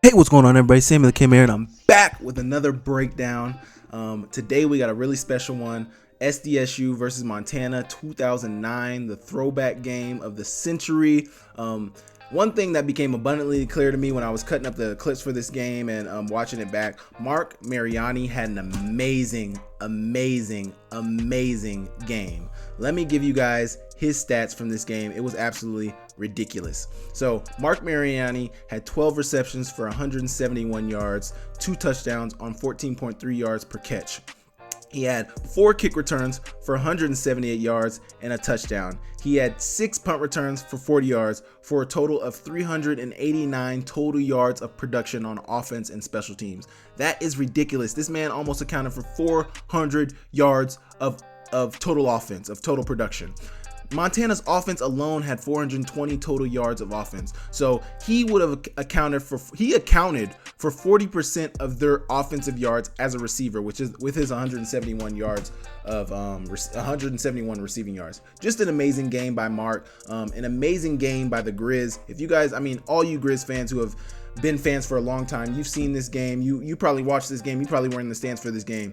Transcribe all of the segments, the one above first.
Hey, what's going on, everybody? Samuel Kim here, and I'm back with another breakdown. Today we got a really special one: SDSU versus Montana 2009, the throwback game of the century. One thing that became abundantly clear to me when I was cutting up the clips for this game and watching it back: Mark Mariani had an amazing game. Let me give you guys his stats from this game. It was absolutely ridiculous. So Mark Mariani had 12 receptions for 171 yards, 2 touchdowns on 14.3 yards per catch. He had 4 kick returns for 178 yards and a touchdown. He had 6 punt returns for 40 yards for a total of 389 total yards of production on offense and special teams. That is ridiculous. This man almost accounted for 400 yards of total offense, of total production. Montana's offense alone had 420 total yards of offense. So he would have accounted for 40% of their offensive yards as a receiver, which is with his 171 yards of 171 receiving yards. Just an amazing game by Mark. An amazing game by the Grizz. If you guys, all you Grizz fans who have been fans for a long time, you've seen this game, you probably watched this game, you probably were in the stands for this game.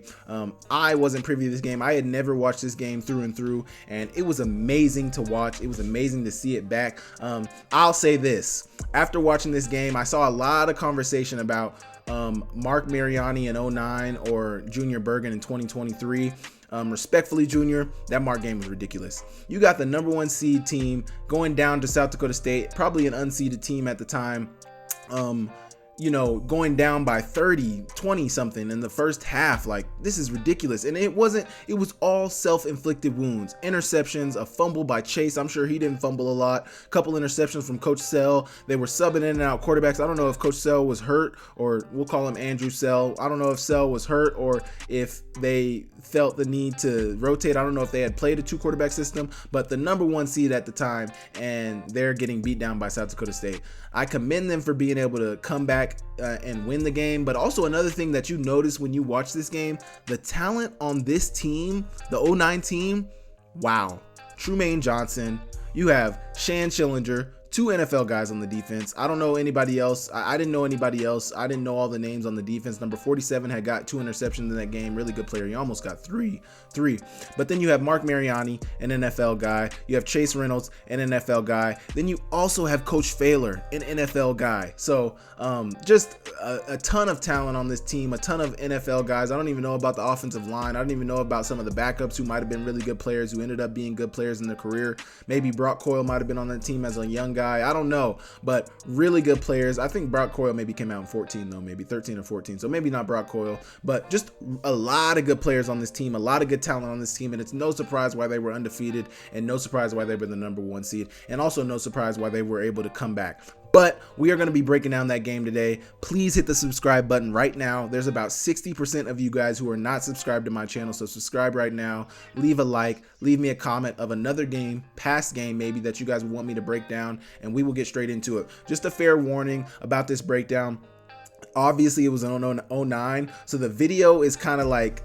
I wasn't privy to this game. I had never watched this game through and through, and it was amazing to watch. It was amazing to see it back. I'll say this: after watching this game, I saw a lot of conversation about Mark Mariani in 09 or Junior Bergen in 2023. Respectfully, Junior, that Mark game was ridiculous. You got the number 1 seed team going down to South Dakota State, probably an unseeded team at the time, going down by 20 something in the first half. Like, this is ridiculous. And it was all self-inflicted wounds. Interceptions, a fumble by Chase. I'm sure he didn't fumble a lot. A couple interceptions from Coach Sell. They were subbing in and out quarterbacks. I don't know if Coach Sell was hurt, or we'll call him Andrew Sell. I don't know if Sell was hurt or if they felt the need to rotate. I don't know if they had played a 2 quarterback system, but the number 1 seed at the time, and they're getting beat down by South Dakota State. I commend them for being able to come back and win the game. But also another thing that you notice when you watch this game, the talent on this team, the 09 team, wow. Trumaine Johnson, you have Shan Schillinger, 2 NFL guys on the defense. I don't know anybody else. I didn't know anybody else. I didn't know all the names on the defense. Number 47 had got 2 interceptions in that game. Really good player. He almost got three. But then you have Mark Mariani, an NFL guy. You have Chase Reynolds, an NFL guy. Then you also have Coach Failer, an NFL guy. So just a ton of talent on this team, a ton of NFL guys. I don't even know about the offensive line. I don't even know about some of the backups who might have been really good players, who ended up being good players in their career. Maybe Brock Coyle might have been on the team as a young guy. I don't know, but really good players. I think Brock Coyle maybe came out in 14 though, maybe 13 or 14. So maybe not Brock Coyle, but just a lot of good players on this team, a lot of good talent on this team. And it's no surprise why they were undefeated, and no surprise why they were the number 1 seed, and also no surprise why they were able to come back. But we are going to be breaking down that game today. Please hit the subscribe button right now. There's about 60% of you guys who are not subscribed to my channel, so subscribe right now. Leave a like, leave me a comment of another game, past game maybe, that you guys would want me to break down, and we will get straight into it. Just a fair warning about this breakdown. Obviously, it was an 09, so the video is kind of like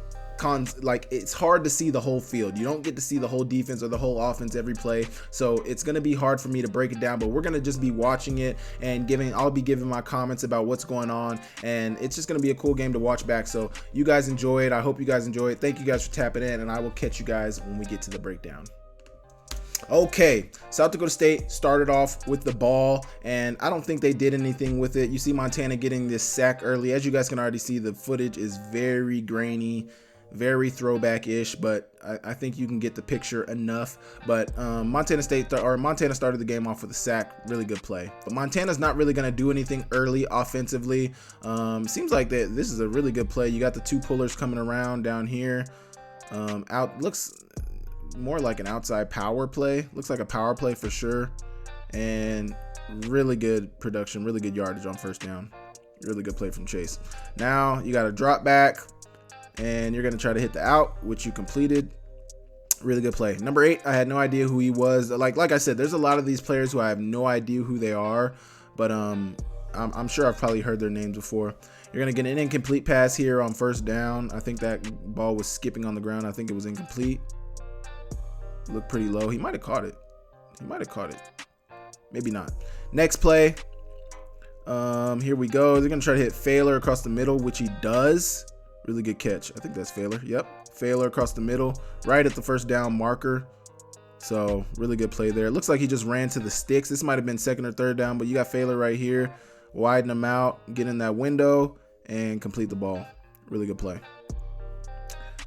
it's hard to see the whole field. You don't get to see the whole defense or the whole offense every play, so it's going to be hard for me to break it down, but we're going to just be watching it and I'll be giving my comments about what's going on, and it's just going to be a cool game to watch back. So you guys enjoy it. I hope you guys enjoy it. Thank you guys for tapping in, and I will catch you guys when we get to the breakdown. Okay, South Dakota State started off with the ball, and I don't think they did anything with it. You see Montana getting this sack early. As you guys can already see, the footage is very grainy, very throwback-ish, but I think you can get the picture enough. But Montana started the game off with a sack. Really good play. But Montana's not really going to do anything early offensively. Seems like this is a really good play. You got the 2 pullers coming around down here. Looks more like an outside power play. Looks like a power play for sure. And really good production, really good yardage on first down. Really good play from Chase. Now you got a drop back, and you're going to try to hit the out, which you completed. Really good play. Number 8, I had no idea who he was. Like I said, there's a lot of these players who I have no idea who they are, but I'm sure I've probably heard their names before. You're going to get an incomplete pass here on first down. I think that ball was skipping on the ground. I think it was incomplete. Looked pretty low. He might have caught it. Maybe not. Next play. Here we go. They're going to try to hit Failer across the middle, which he does. Really good catch. I think that's Failer. Yep. Failer across the middle, right at the first down marker. So really good play there. It looks like he just ran to the sticks. This might have been second or third down, but you got Failer right here. Widen them out, get in that window, and complete the ball. Really good play.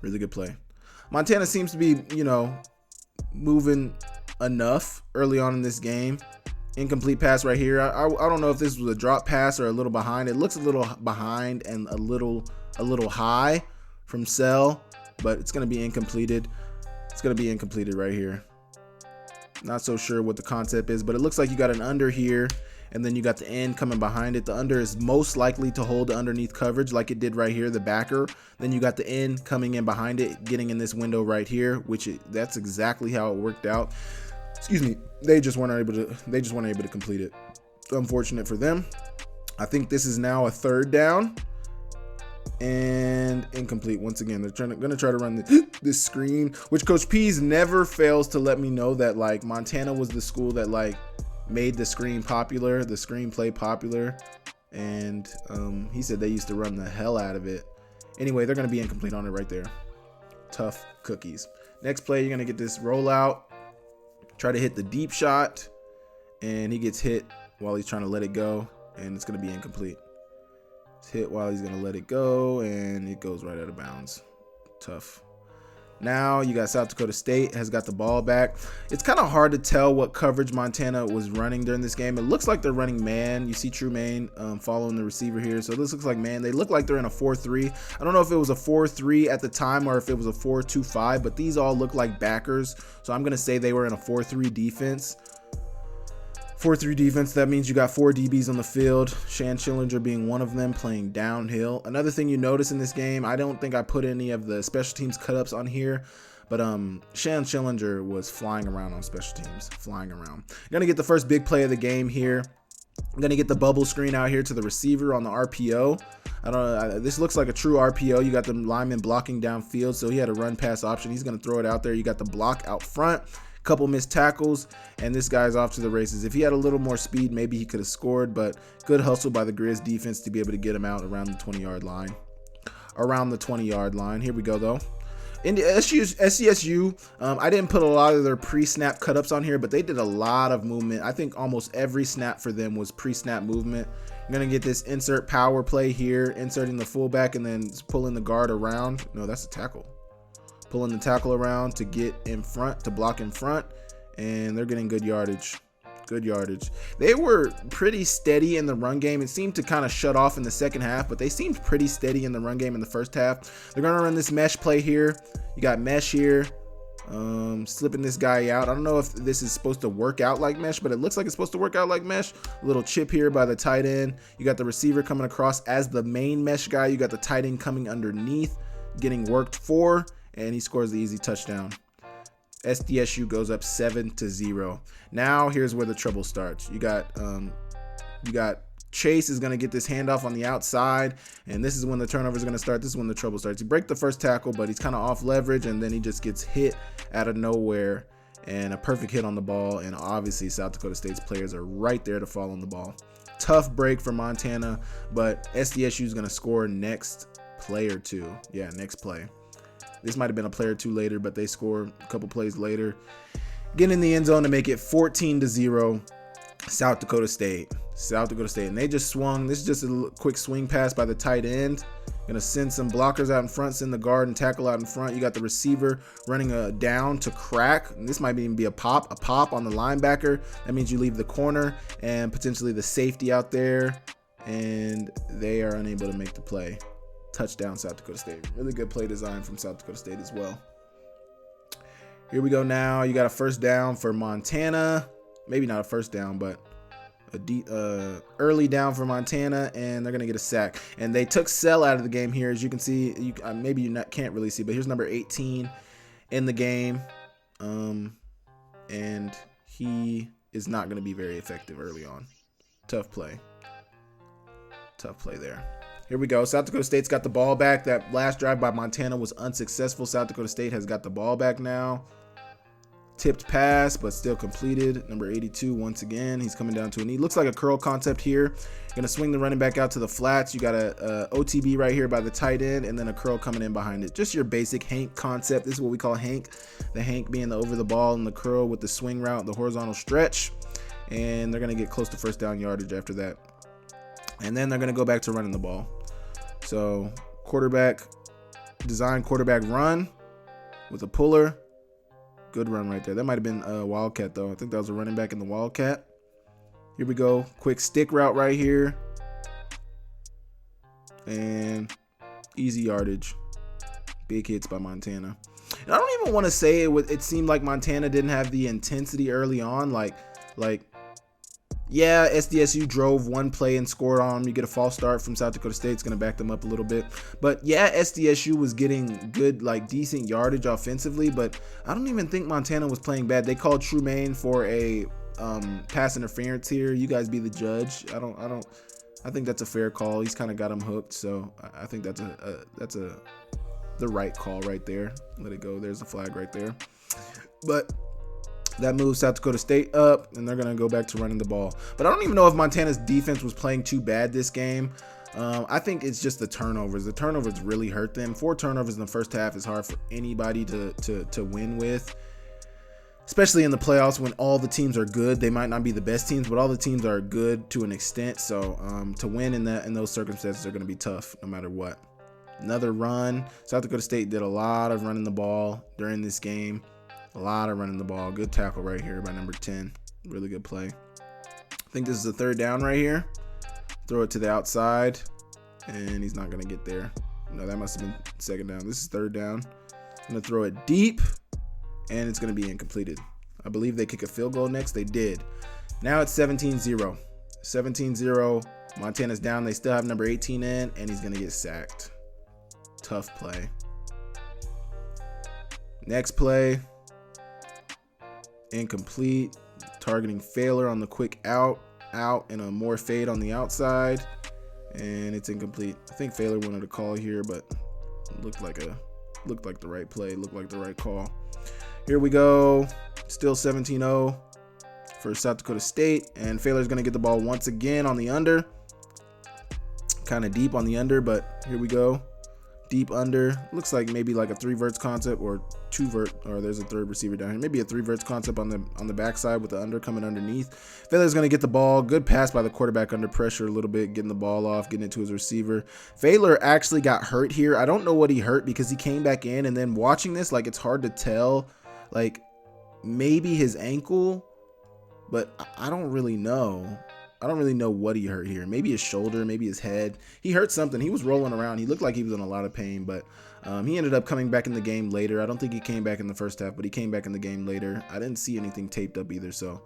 Really good play. Montana seems to be, you know, moving enough early on in this game. Incomplete pass right here. I don't know if this was a drop pass or a little behind. It looks a little behind and a little high from Sell, but it's going to be incompleted. It's going to be incompleted right here. Not so sure what the concept is, but it looks like you got an under here, and then you got the end coming behind it. The under is most likely to hold the underneath coverage like it did right here, the backer. Then you got the end coming in behind it, getting in this window right here, that's exactly how it worked out. Excuse me. They just weren't able to complete it. Unfortunate for them. I think this is now a third down and incomplete once again. They're going to try to run this screen, which Coach Pease never fails to let me know that, like, Montana was the school that, like, made the screen popular, the screenplay popular, and he said they used to run the hell out of it. Anyway, they're going to be incomplete on it right there. Tough cookies. Next play, you're going to get this rollout, try to hit the deep shot, and he gets hit while he's trying to let it go, and it's going to be incomplete. It's hit while he's going to let it go, and it goes right out of bounds. Tough. Now you got South Dakota State has got the ball back. It's kind of hard to tell what coverage Montana was running during this game. It looks like they're running man. You see Trumaine following the receiver here. So this looks like man. They look like they're in a 4-3. I don't know if it was a 4-3 at the time or if it was a 4-2-5, but these all look like backers. So I'm going to say they were in a 4-3 defense. 4-3 defense, that means you got 4 DBs on the field, Shan Schillinger being one of them, playing downhill. Another thing you notice in this game, I don't think I put any of the special teams cut-ups on here, but Shan Schillinger was flying around on special teams, flying around. Gonna get the first big play of the game here. I'm gonna get the bubble screen out here to the receiver on the RPO. I don't know, this looks like a true RPO. You got the lineman blocking downfield, so he had a run pass option. He's gonna throw it out there. You got the block out front. Couple missed tackles, and this guy's off to the races. If he had a little more speed, maybe he could have scored, but good hustle by the Grizz defense to be able to get him out around the 20-yard line. Around the 20-yard line. Here we go, though. In the SDSU, I didn't put a lot of their pre-snap cut-ups on here, but they did a lot of movement. I think almost every snap for them was pre-snap movement. You're going to get this insert power play here, inserting the fullback and then pulling the guard around. No, that's a tackle. Pulling the tackle around to get in front, to block in front, and they're getting good yardage. Good yardage. They were pretty steady in the run game. It seemed to kind of shut off in the second half, but they seemed pretty steady in the run game in the first half. They're going to run this mesh play here. You got mesh here, slipping this guy out. I don't know if this is supposed to work out like mesh, but it looks like it's supposed to work out like mesh. A little chip here by the tight end. You got the receiver coming across as the main mesh guy. You got the tight end coming underneath, getting worked for, and he scores the easy touchdown. SDSU goes up 7-0. Now here's where the trouble starts. You got Chase is going to get this handoff on the outside, and this is when the turnover is going to start. This is when the trouble starts. You break the first tackle, but he's kind of off leverage, and then he just gets hit out of nowhere, and a perfect hit on the ball, and obviously South Dakota State's players are right there to fall on the ball. Tough break for Montana, but SDSU is going to score next play or two. Yeah, next play. This might have been a play or two later, but they score a couple plays later. Get in the end zone to make it 14-0. South Dakota State. And they just swung. This is just a quick swing pass by the tight end. Gonna send some blockers out in front, send the guard and tackle out in front. You got the receiver running a down to crack. And this might even be a pop on the linebacker. That means you leave the corner and potentially the safety out there, and they are unable to make the play. Touchdown, South Dakota State. Really good play design from South Dakota State as well. Here we go now. You got a first down for Montana. Maybe not a first down, but early down for Montana, and they're going to get a sack. And they took Sell out of the game here. As you can see, maybe you can't really see, but here's number 18 in the game. And he is not going to be very effective early on. Tough play. Tough play there. Here we go. South Dakota State's got the ball back. That last drive by Montana was unsuccessful. South Dakota State has got the ball back now. Tipped pass, but still completed. Number 82, once again, he's coming down to a knee. Looks like a curl concept here. Gonna swing the running back out to the flats. You got a OTB right here by the tight end, and then a curl coming in behind it. Just your basic Hank concept. This is what we call Hank. The Hank being the over the ball and the curl with the swing route, the horizontal stretch. And they're gonna get close to first down yardage after that. And then they're gonna go back to running the ball. So quarterback, design quarterback run with a puller. Good run right there. That might have been a Wildcat, though. I think that was a running back in the Wildcat. Here we go. Quick stick route right here. And easy yardage. Big hits by Montana. And I don't even want to say it seemed like Montana didn't have the intensity early on. Like, yeah, SDSU drove one play and scored on them. You get a false start from South Dakota State. It's going to back them up a little bit. But yeah, SDSU was getting good, like decent yardage offensively. But I don't even think Montana was playing bad. They called Trumaine for a pass interference here. You guys be the judge. I think that's a fair call. He's kind of got him hooked. So I think that's the right call right there. Let it go. There's the flag right there. But that moves South Dakota State up, and they're going to go back to running the ball. But I don't even know if Montana's defense was playing too bad this game. I think it's just the turnovers. The turnovers really hurt them. 4 turnovers in the first half is hard for anybody to win with, especially in the playoffs when all the teams are good. They might not be the best teams, but all the teams are good to an extent. So to win in those circumstances are going to be tough no matter what. Another run. South Dakota State did a lot of running the ball during this game. A lot of running the ball. Good tackle right here by number 10. Really good play. I think this is a third down right here. Throw it to the outside, and he's not going to get there. No, that must have been second down. This is third down. I'm going to throw it deep, and it's going to be incompleted. I believe they kick a field goal next. They did. Now it's 17-0. 17-0. Montana's down. They still have number 18 in, and he's going to get sacked. Tough play. Next play. Incomplete. Targeting Failer on the quick out, and a more fade on the outside, and it's incomplete. I think Failer wanted a call here, but it looked like the right play, looked like the right call. Here we go. Still 17-0 for South Dakota State, and Failer's going to get the ball once again on the under. Kind of deep on the under, but here we go. Deep under. Looks like maybe like a 3 verts concept or 2 vert, or there's a third receiver down here. Maybe a 3 verts concept on the backside with the under coming underneath. Failer's going to get the ball. Good pass by the quarterback under pressure a little bit, getting the ball off, getting it to his receiver. Failer actually got hurt here. I don't know what he hurt because he came back in, and then watching this, like, it's hard to tell. Like, maybe his ankle, but I don't really know. I don't really know what he hurt here. Maybe his shoulder, maybe his head. He hurt something. He was rolling around. He looked like he was in a lot of pain, but he ended up coming back in the game later. I don't think he came back in the first half, but he came back in the game later. I didn't see anything taped up either, so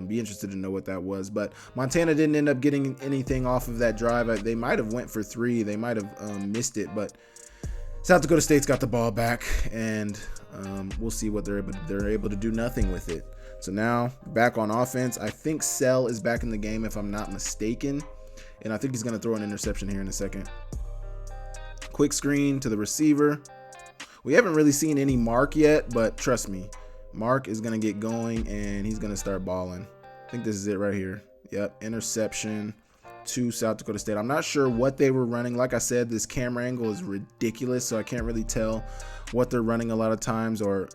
be interested to know what that was. But Montana didn't end up getting anything off of that drive. They might have went for 3. They might have missed it, but South Dakota State's got the ball back, and we'll see what they're able to do. Nothing with it. So now back on offense. I think Sell is back in the game if I'm not mistaken, and I think he's going to throw an interception here in a second. Quick screen to the receiver. We haven't really seen any Mark yet, but trust me, Mark is going to get going, and he's going to start balling. I think this is it right here. Yep, interception to South Dakota State. I'm not sure what they were running. Like I said, this camera angle is ridiculous, so I can't really tell what they're running a lot of times or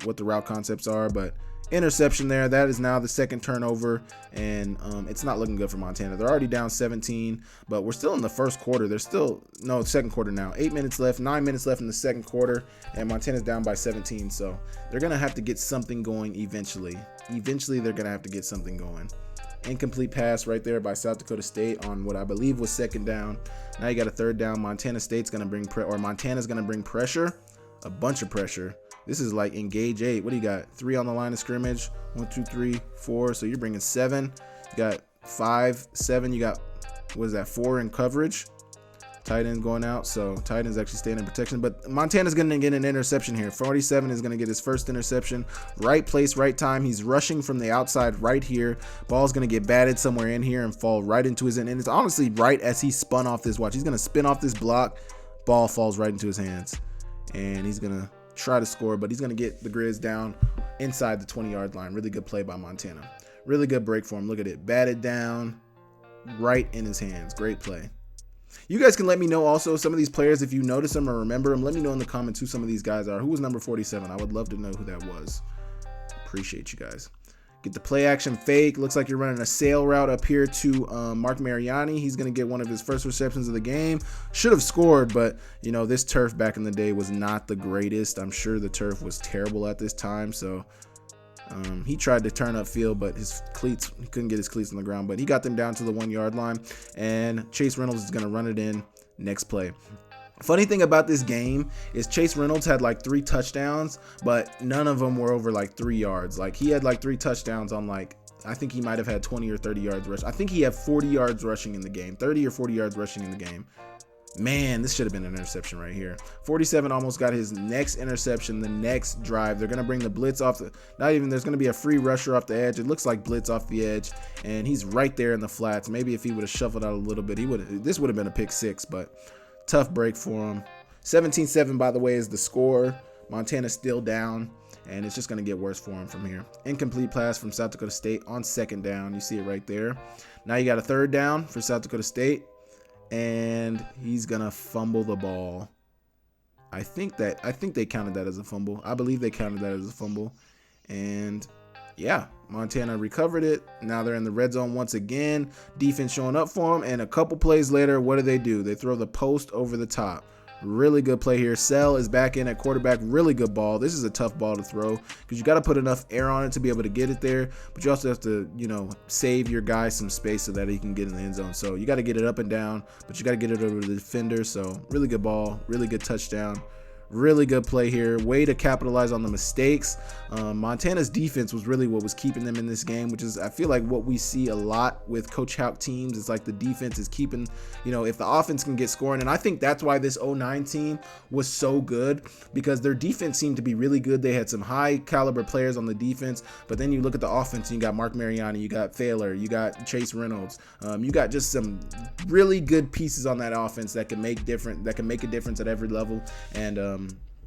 what the route concepts are, but interception there. That is now the second turnover, and it's not looking good for Montana. They're already down 17, but we're still in the first quarter. There's still no second quarter now. 8 minutes left, 9 minutes left in the second quarter, and Montana's down by 17. So they're gonna have to get something going eventually. They're gonna have to get something going. Incomplete pass right there by South Dakota State on what I believe was second down. Now you got a third down. Montana's gonna bring pressure, a bunch of pressure. This is like engage 8. What do you got? 3 on the line of scrimmage. 1, 2, 3, 4. So you're bringing 7. You got 5, 7. You got, what is that, 4 in coverage. Tight end going out. So tight end's actually staying in protection. But Montana's going to get an interception here. 47 is going to get his first interception. Right place, right time. He's rushing from the outside right here. Ball's going to get batted somewhere in here and fall right into his end. And it's honestly right as he spun off this watch. He's going to spin off this block. Ball falls right into his hands. And he's going to try to score, but he's going to get the Grizz down inside the 20-yard line. Really good play by Montana. Really good break for him. Look at it. Batted down right in his hands. Great play. You guys can let me know also some of these players, if you notice them or remember them. Let me know in the comments who some of these guys are. Who was number 47? I would love to know who that was. Appreciate you guys. Get the play action fake. Looks like you're running a sail route up here to Mark Mariani. He's going to get one of his first receptions of the game. Should have scored, but, you know, this turf back in the day was not the greatest. I'm sure the turf was terrible at this time, so he tried to turn up field, but his cleats, he couldn't get his cleats on the ground, but he got them down to the 1-yard line, and Chase Reynolds is going to run it in next play. Funny thing about this game is Chase Reynolds had like 3 touchdowns, but none of them were over like 3 yards. Like he had like 3 touchdowns on like, I think he might have had 20 or 30 yards rush. I think he had 40 yards rushing in the game, 30 or 40 yards rushing in the game. Man, this should have been an interception right here. 47 almost got his next interception the next drive. They're going to bring the blitz off the, there's going to be a free rusher off the edge. It looks like blitz off the edge, and he's right there in the flats. Maybe if he would have shuffled out a little bit, this would have been a pick 6, but tough break for him. 17-7, by the way, is the score. Montana's still down, and it's just going to get worse for him from here. Incomplete pass from South Dakota State on 2nd down. You see it right there. Now you got a 3rd down for South Dakota State, and he's going to fumble the ball. I think they counted that as a fumble. I believe they counted that as a fumble. And yeah, Montana recovered it. Now they're in the red zone once again. Defense showing up for them. And a couple plays later, what do? They throw the post over the top. Really good play here. Sell is back in at quarterback. Really good ball. This is a tough ball to throw because you got to put enough air on it to be able to get it there. But you also have to, save your guy some space so that he can get in the end zone. So you got to get it up and down, but you got to get it over the defender. So really good ball. Really good touchdown. Really good play here. Way to capitalize on the mistakes. Montana's defense was really what was keeping them in this game, which is, I feel like, what we see a lot with Coach Houck teams. It's like the defense is keeping, if the offense can get scoring. And I think that's why this 09 team was so good, because their defense seemed to be really good. They had some high caliber players on the defense, but then you look at the offense and you got Mark Mariani, you got Thaler, you got Chase Reynolds. You got just some really good pieces on that offense that can make a difference at every level. And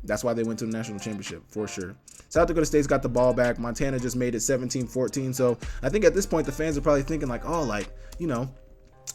that's why they went to the national championship for sure. South Dakota State's got the ball back. Montana just made it 17-14. So I think at this point the fans are probably thinking like, oh,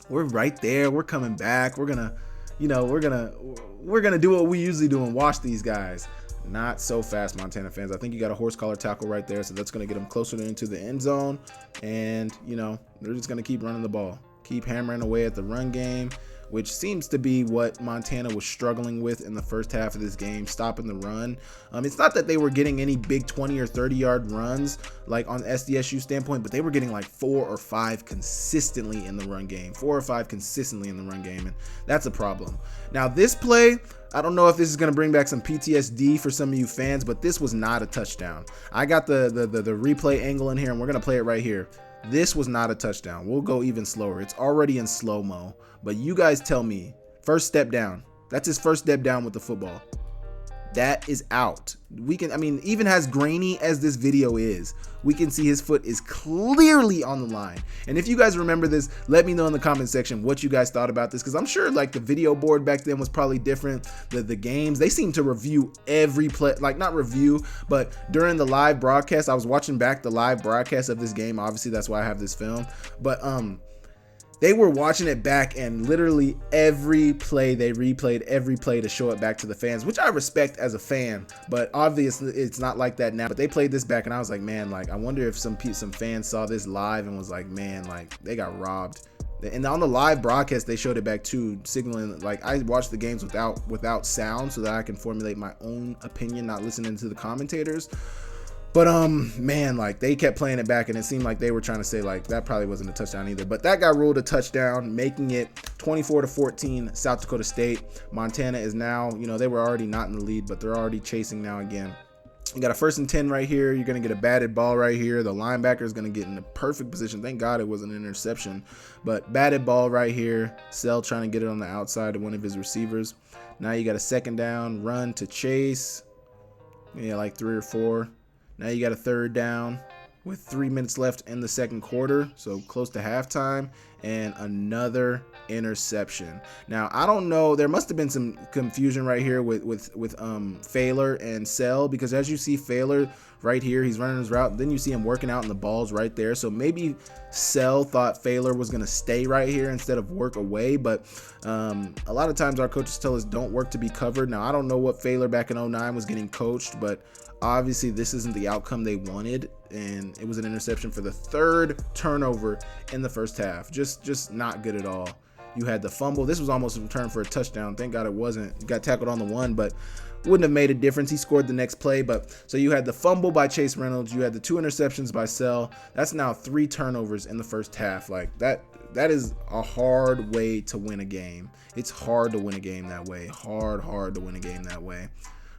we're right there. We're coming back. We're gonna do what we usually do and watch these guys. Not so fast, Montana fans. I think you got a horse collar tackle right there, so that's gonna get them closer into the end zone. And they're just gonna keep running the ball, keep hammering away at the run game, which seems to be what Montana was struggling with in the first half of this game, stopping the run. It's not that they were getting any big 20 or 30 yard runs like on SDSU standpoint, but they were getting like 4 or 5 consistently in the run game, and that's a problem. Now this play, I don't know if this is going to bring back some PTSD for some of you fans, but this was not a touchdown. I got the replay angle in here, and we're going to play it right here. This was not a touchdown. We'll go even slower. It's already in slow-mo. But you guys tell me, first step down. That's his first step down with the football. That is out. Even as grainy as this video is, we can see his foot is clearly on the line. And if you guys remember this, let me know in the comment section what you guys thought about this, because I'm sure like the video board back then was probably different. The games, they seem to review every play, like not review, but during the live broadcast, I was watching back the live broadcast of this game. Obviously, that's why I have this film. But they were watching it back, and literally every play, they replayed every play to show it back to the fans, which I respect as a fan, but obviously it's not like that now. But they played this back, and I was like, man, like I wonder if some fans saw this live and was like, man, like they got robbed. And on the live broadcast, they showed it back too, signaling like I watched the games without sound so that I can formulate my own opinion, not listening to the commentators. But man, like they kept playing it back, and it seemed like they were trying to say like that probably wasn't a touchdown either. But that got ruled a touchdown, making it 24-14 South Dakota State. Montana is now, they were already not in the lead, but they're already chasing now again. You got a 1st and 10 right here. You're going to get a batted ball right here. The linebacker is going to get in the perfect position. Thank God it wasn't an interception, but batted ball right here. Sell trying to get it on the outside of one of his receivers. Now you got a 2nd down, run to Chase. Yeah, like 3 or 4. Now you got a 3rd down with 3 minutes left in the 2nd quarter, so close to halftime, and another interception. Now I don't know, there must have been some confusion right here with Thaler and Sell, because as you see, Thaler right here. He's running his route. Then you see him working out and the ball's right there. So maybe Sell thought Failer was going to stay right here instead of work away. But a lot of times our coaches tell us don't work to be covered. Now, I don't know what Failer back in 09 was getting coached, but obviously this isn't the outcome they wanted. And it was an interception for the third turnover in the first half. Just not good at all. You had the fumble. This was almost a return for a touchdown. Thank God it wasn't. He got tackled on the one, but wouldn't have made a difference. He scored the next play. But so you had the fumble by Chase Reynolds. You had the 2 interceptions by Sell. That's now 3 turnovers in the first half. Like that is a hard way to win a game. It's hard to win a game that way. Hard to win a game that way.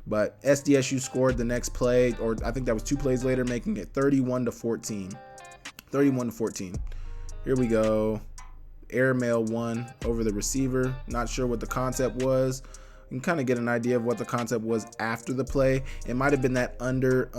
But SDSU scored the next play, or I think that was 2 plays later, making it 31-14. 31-14. Here we go. Airmail 1 over the receiver. Not sure what the concept was. You can kind of get an idea of what the concept was after the play. It might have been that under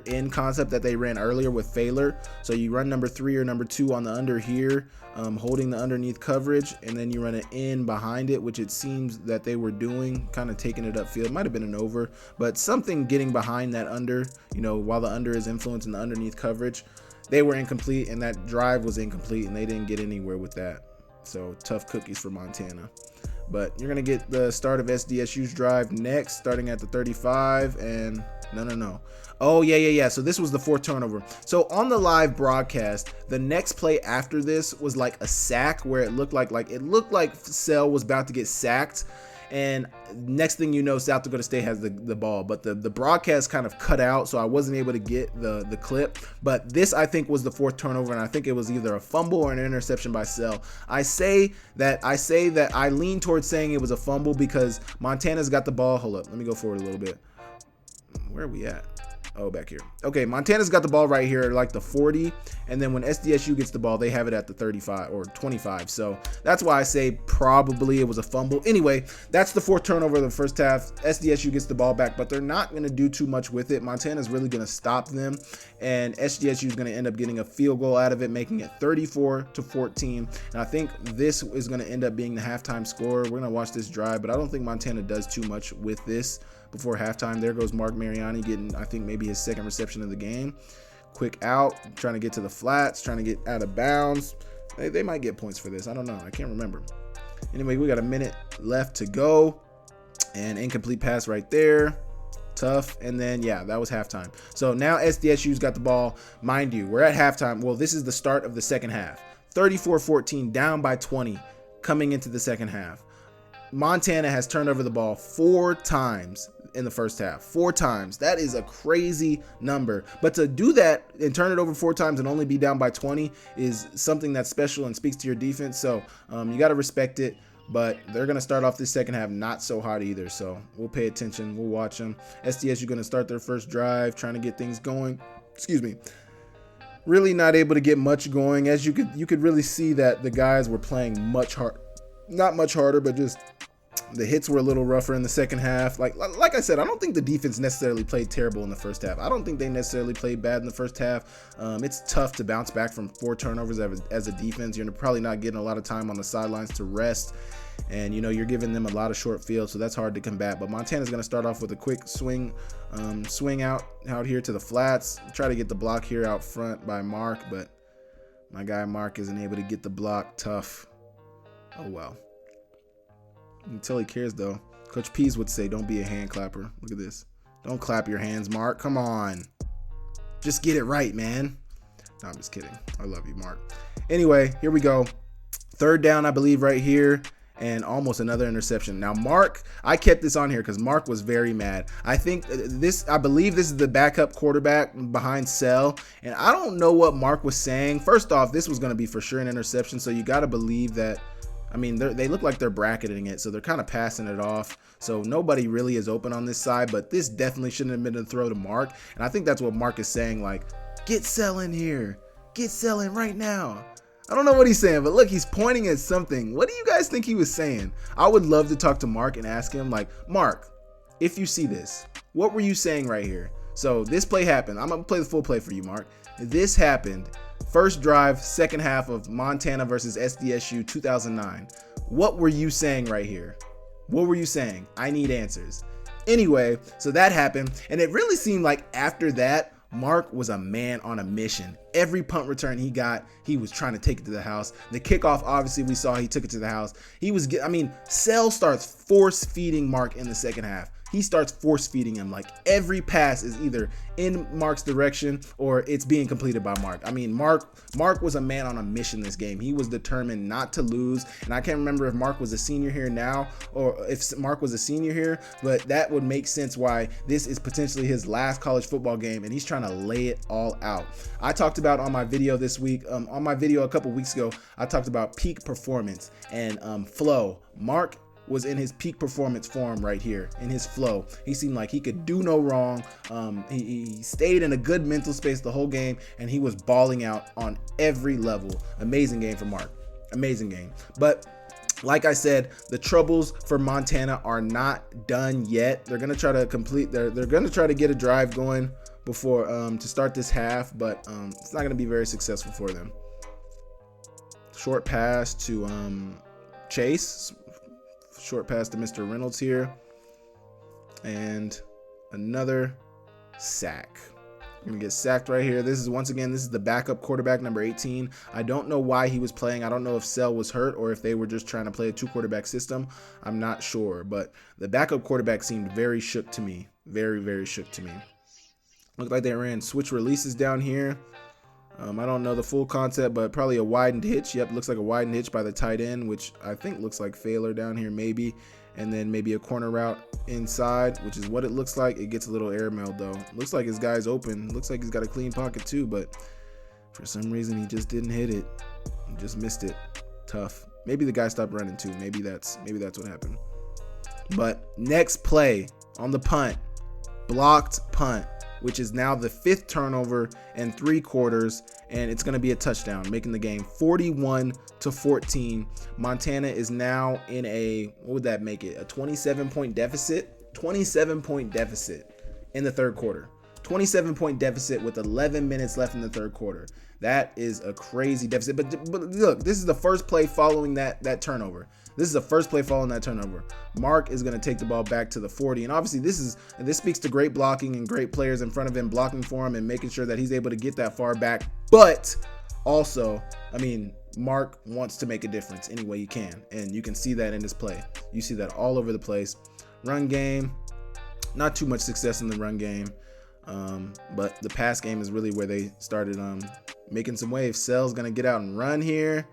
in concept that they ran earlier with Failer. So you run number 3 or number 2 on the under here, holding the underneath coverage, and then you run an in behind it, which it seems that they were doing, kind of taking it upfield. It might have been an over, but something getting behind that under, while the under is influencing the underneath coverage. They were incomplete, and that drive was incomplete, and they didn't get anywhere with that. So tough cookies for Montana. But you're going to get the start of SDSU's drive next, starting at the 35, and no. Oh, yeah. So this was the 4th turnover. So on the live broadcast, the next play after this was like a sack where it looked like Sell was about to get sacked. And next thing you know, South Dakota State has the ball, but the broadcast kind of cut out, so I wasn't able to get the clip. But this, I think, was the 4th turnover, and I think it was either a fumble or an interception by Sell. I say that I lean towards saying it was a fumble because Montana's got the ball. Hold up, let me go forward a little bit. Where are we at? Oh, back here. Okay, Montana's got the ball right here at like the 40, and then when SDSU gets the ball, they have it at the 35 or 25. So that's why I say probably it was a fumble. Anyway, that's the 4th turnover of the first half. SDSU gets the ball back, but they're not going to do too much with it. Montana's really going to stop them, and SDSU is going to end up getting a field goal out of it, making it 34-14. And I think this is going to end up being the halftime score. We're going to watch this drive, but I don't think Montana does too much with this before halftime. There goes Mark Mariani getting, I think, maybe his 2nd reception of the game. Quick out, trying to get to the flats, trying to get out of bounds. They might get points for this. I don't know. I can't remember. Anyway, we got a minute left to go. And incomplete pass right there. Tough. And then, yeah, that was halftime. So now SDSU's got the ball. Mind you, we're at halftime. Well, this is the start of the second half. 34-14, down by 20 coming into the second half. Montana has turned over the ball 4 times in the first half. 4 times. That is a crazy number. But to do that and turn it over 4 times and only be down by 20 is something that's special and speaks to your defense. So you got to respect it. But they're going to start off this second half not so hot either. So we'll pay attention. We'll watch them. SDSU going to start their first drive, trying to get things going. Excuse me. Really not able to get much going. As you could really see that the guys were playing much hard. Not much harder, but just the hits were a little rougher in the second half. Like I said, I don't think the defense necessarily played terrible in the first half. I don't think they necessarily played bad in the first half. It's tough to bounce back from 4 turnovers as a defense. You're probably not getting a lot of time on the sidelines to rest. And, you're giving them a lot of short field, so that's hard to combat. But Montana's going to start off with a quick swing out here to the flats. Try to get the block here out front by Mark, but my guy Mark isn't able to get the block. Tough. Oh, well. Until he cares, though. Coach Pease would say, don't be a hand clapper. Look at this. Don't clap your hands, Mark. Come on. Just get it right, man. No, I'm just kidding. I love you, Mark. Anyway, here we go. 3rd down, I believe, right here. And almost another interception. Now, Mark, I kept this on here because Mark was very mad. I believe this is the backup quarterback behind Sell. And I don't know what Mark was saying. First off, this was going to be for sure an interception. So you got to believe that. I mean, they look like they're bracketing it, so they're kind of passing it off. So nobody really is open on this side, but this definitely shouldn't have been a throw to Mark. And I think that's what Mark is saying, like, get Sell in here. Get Sell in right now. I don't know what he's saying, but look, he's pointing at something. What do you guys think he was saying? I would love to talk to Mark and ask him, like, Mark, if you see this, what were you saying right here? So this play happened. I'm going to play the full play for you, Mark. This happened. First drive, second half of Montana versus SDSU 2009. What were you saying right here? What were you saying? I need answers. Anyway, so that happened, and it really seemed like after that, Mark was a man on a mission. Every punt return he got, he was trying to take it to the house. The kickoff, obviously, we saw he took it to the house. Sell starts force feeding Mark in the second half. He starts force feeding him. Like every pass is either in Mark's direction or it's being completed by Mark. Mark was a man on a mission this game. He was determined not to lose. And I can't remember if Mark was a senior here now or if Mark was a senior here, but that would make sense why this is potentially his last college football game and he's trying to lay it all out. I talked about on my video this week, on my video a couple weeks ago, I talked about peak performance and flow. Mark was in his peak performance form right here, in his flow. He seemed like he could do no wrong. He stayed in a good mental space the whole game, and he was balling out on every level. Amazing game for Mark. Amazing game. But like I said, the troubles for Montana are not done yet. They're gonna try to complete. They're gonna try to get a drive going before to start this half, but it's not gonna be very successful for them. Short pass to Chase. Short pass to Mr. Reynolds here. And another sack. We're going to get sacked right here. This is the backup quarterback, number 18. I don't know why he was playing. I don't know if Sell was hurt or if they were just trying to play a 2-quarterback system. I'm not sure. But the backup quarterback seemed very shook to me. Very, very shook to me. Looked like they ran switch releases down here. I don't know the full concept, but probably a widened hitch. Yep, looks like a widened hitch by the tight end, which I think looks like Failer down here maybe. And then maybe a corner route inside, which is what it looks like. It gets a little airmailed though. Looks like his guy's open. Looks like he's got a clean pocket too, but for some reason he just didn't hit it. He just missed it. Tough. Maybe the guy stopped running too. Maybe that's what happened. But next play on the punt, blocked punt, which is now the 5th turnover in 3 quarters, and it's going to be a touchdown, making the game 41-14. Montana is now in what would that make it? A 27-point deficit? 27-point deficit in the 3rd quarter. 27-point deficit with 11 minutes left in the 3rd quarter. That is a crazy deficit. But look, this is the first play following that turnover. This is the first play following that turnover. Mark is going to take the ball back to the 40. And obviously this speaks to great blocking and great players in front of him blocking for him and making sure that he's able to get that far back. But also, Mark wants to make a difference any way he can. And you can see that in this play. You see that all over the place. Run game, not too much success in the run game. But the pass game is really where they started making some waves. Sell's going to get out and run here.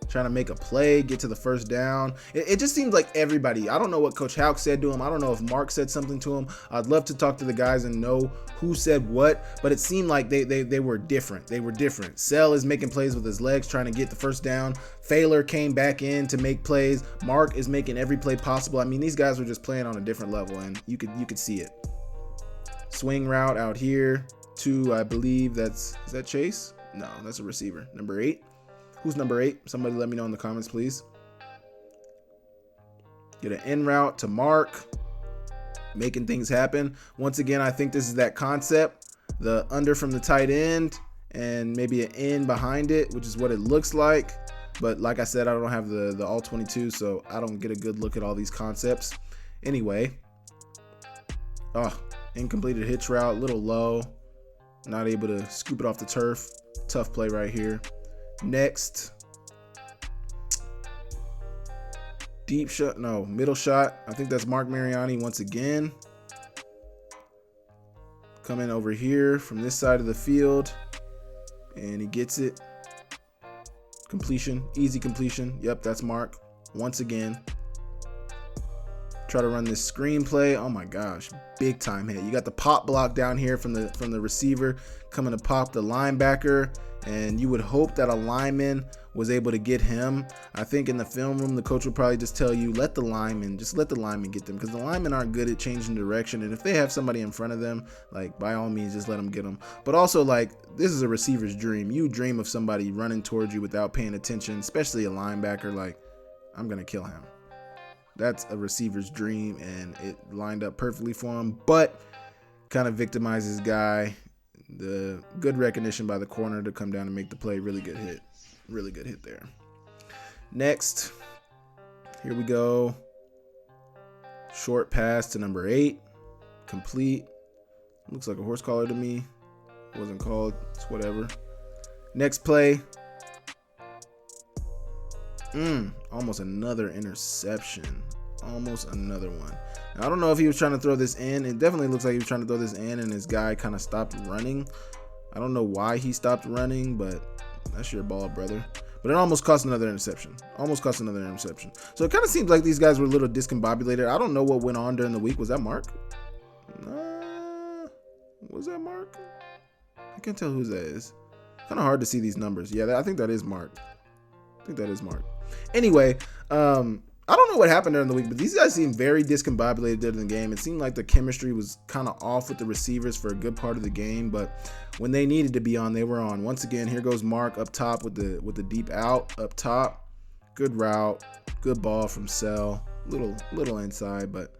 Trying to make a play, get to the first down. It just seems like everybody, I don't know what Coach Houck said to him. I don't know if Mark said something to him. I'd love to talk to the guys and know who said what, but it seemed like they were different. They were different. Sell is making plays with his legs, trying to get the first down. Failer came back in to make plays. Mark is making every play possible. These guys were just playing on a different level, and you could see it. Swing route out here to, I believe is that Chase? No, that's a receiver. Number 8. Who's number 8? Somebody let me know in the comments, please. Get an in route to Mark. Making things happen. Once again, I think this is that concept. The under from the tight end and maybe an in behind it, which is what it looks like. But like I said, I don't have the all 22, so I don't get a good look at all these concepts. Anyway. Incompleted hitch route, a little low. Not able to scoop it off the turf. Tough play right here. Next, deep shot, no, middle shot. I think that's Mark Mariani once again. Coming over here from this side of the field, and he gets it. Completion, easy completion. Yep, that's Mark once again. Try to run this screenplay. Oh my gosh, big time hit. You got the pop block down here from the receiver coming to pop the linebacker. And you would hope that a lineman was able to get him. I think in the film room, the coach would probably just tell you, let the lineman get them, because the linemen aren't good at changing direction. And if they have somebody in front of them, by all means, just let them get them. But also, this is a receiver's dream. You dream of somebody running towards you without paying attention, especially a linebacker. I'm going to kill him. That's a receiver's dream, and it lined up perfectly for him, but kind of victimizes guy. The good recognition by the corner to come down and make the play. Really good hit there. Next, here we go. Short pass to number 8. Complete. Looks like a horse collar to me. Wasn't called. It's whatever. Next play. Almost another interception. Almost another one. Now, I don't know if he was trying to throw this in. It definitely looks like he was trying to throw this in, and his guy kind of stopped running. I don't know why he stopped running, but that's your ball, brother. But it almost cost another interception. So it kind of seems like these guys were a little discombobulated. I don't know what went on during the week. Was that Mark? Was that Mark? I can't tell who that is. Kind of hard to see these numbers. Yeah, I think that is Mark. Anyway, I don't know what happened during the week, but these guys seemed very discombobulated during the game. It seemed like the chemistry was kind of off with the receivers for a good part of the game, but when they needed to be on, they were on. Once again, here goes Mark up top with the deep out up top. Good route, good ball from Sell. Little inside, but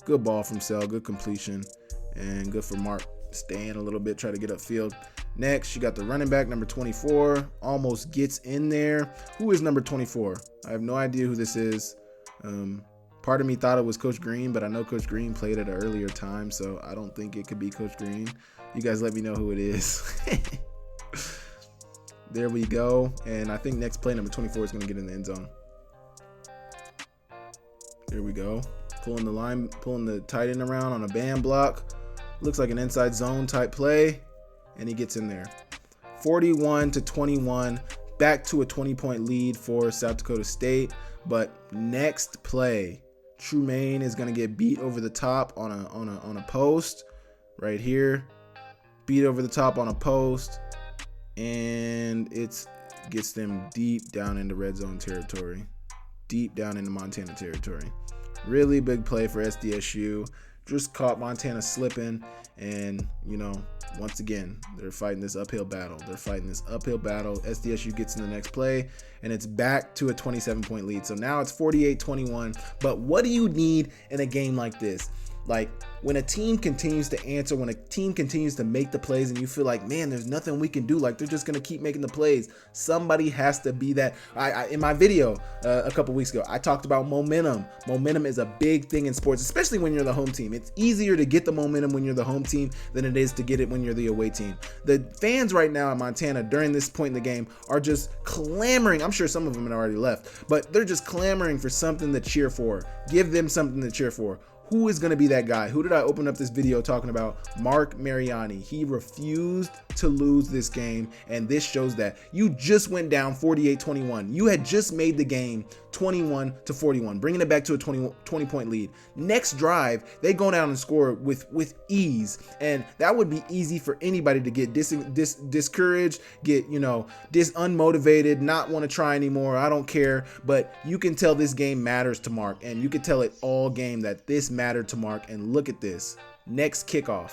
good ball from Sell, good completion, and good for Mark. Stay in a little bit, try to get upfield. Next, you got the running back, number 24, almost gets in there. Who is number 24? I have no idea who this is. Part of me thought it was Coach Green, but I know Coach Green played at an earlier time, so I don't think it could be Coach Green. You guys let me know who it is. There we go. And I think next play, number 24 is going to get in the end zone. There we go. Pulling the tight end around on a band block. Looks like an inside zone type play, and he gets in there. 41-21, back to a 20-point lead for South Dakota State. But next play, Trumaine is gonna get beat over the top on a post right here. Beat over the top on a post, and it gets them deep down into red zone territory, deep down into Montana territory. Really big play for SDSU. Just caught Montana slipping, and once again, they're fighting this uphill battle. SDSU gets in the next play, and it's back to a 27-point lead. So now it's 48-21. But what do you need in a game like this? Like, when a team continues to answer, when a team continues to make the plays, and you feel like, man, there's nothing we can do, like they're just going to keep making the plays, somebody has to be that. In my video a couple weeks ago, I talked about momentum. Momentum is a big thing in sports, especially when you're the home team. It's easier to get the momentum when you're the home team than it is to get it when you're the away team. The fans right now in Montana during this point in the game are just clamoring. I'm sure some of them had already left, but they're just clamoring for something to cheer for. Give them something to cheer for. Who is going to be that guy? Who did I open up this video talking about? Mark Mariani. He refused to lose this game, and this shows that. You just went down 48-21. You had just made the game 21-41, bringing it back to a 20-point lead. Next drive, they go down and score with ease, and that would be easy for anybody to get discouraged, get unmotivated, not want to try anymore. I don't care, but you can tell this game matters to Mark, and you can tell it all game that this mattered to Mark. And look at this. Next kickoff,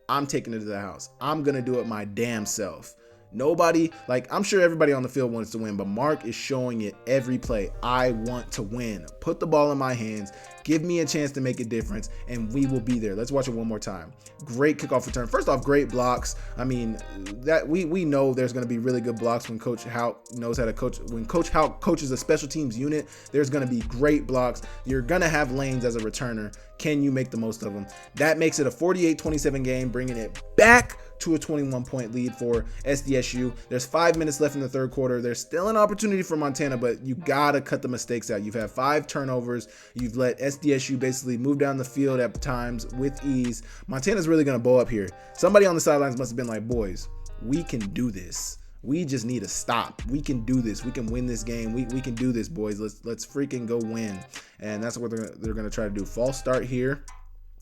I'm taking it to the house. I'm gonna do it my damn self. Nobody, I'm sure everybody on the field wants to win, but Mark is showing it every play. I want to win. Put the ball in my hands. Give me a chance to make a difference, and we will be there. Let's watch it one more time. Great kickoff return. First off, great blocks. I mean, that we know there's going to be really good blocks when Coach Houck knows how to coach. When Coach Houck coaches a special teams unit, there's going to be great blocks. You're going to have lanes as a returner. Can you make the most of them? That makes it a 48-27 game, bringing it back to a 21-point lead for SDSU. There's 5 minutes left in the third quarter. There's still an opportunity for Montana, but you gotta cut the mistakes out. You've had 5 turnovers. You've let SDSU basically move down the field at times with ease. Montana's really gonna bow up here. Somebody on the sidelines must have been like, boys, we can do this. We just need to stop. We can do this. We can win this game. We can do this, boys. Let's freaking go win. And that's what they're gonna try to do. False start here.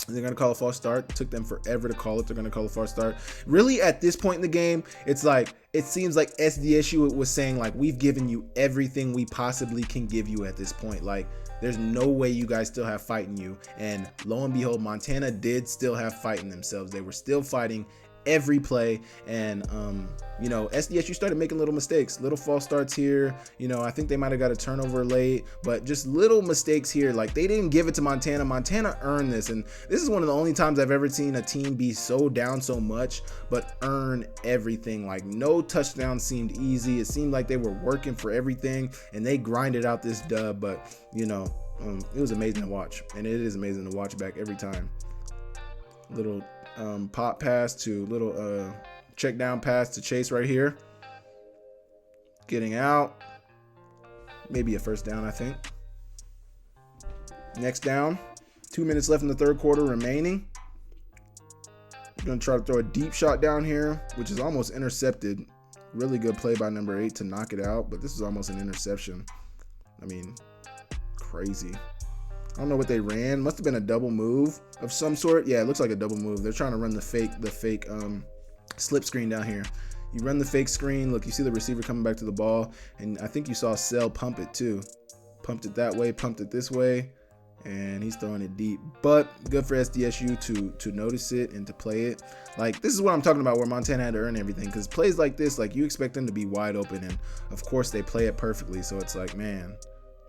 They're going to call a false start. It took them forever to call it. They're going to call a false start. Really, at this point in the game, it seems like SDSU was saying, we've given you everything we possibly can give you at this point. There's no way you guys still have fight in you. And lo and behold, Montana did still have fight in themselves. They were still fighting every play, and SDSU started making little mistakes, little false starts here. I think they might have got a turnover late, but just little mistakes here. They didn't give it to Montana. Montana earned this, and this is one of the only times I've ever seen a team be so down so much but earn everything. No touchdown seemed easy. It seemed like they were working for everything, and they grinded out this dub. But it was amazing to watch, and it is amazing to watch back every time. Little pop pass to little check down pass to Chase right here. Getting out. Maybe a first down, I think. Next down. 2 minutes left in the third quarter remaining. Going to try to throw a deep shot down here, which is almost intercepted. Really good play by number 8 to knock it out, but this is almost an interception. I mean, crazy. I don't know what they ran. Must have been a double move of some sort. Yeah, it looks like a double move. They're trying to run the fake slip screen down here. You run the fake screen. Look, you see the receiver coming back to the ball, and I think you saw Sell pump it too. Pumped it that way, pumped it this way, and he's throwing it deep. But good for SDSU to notice it and to play it. Like, this is what I'm talking about, where Montana had to earn everything, because plays like this, like, you expect them to be wide open, and of course they play it perfectly. So it's like, man,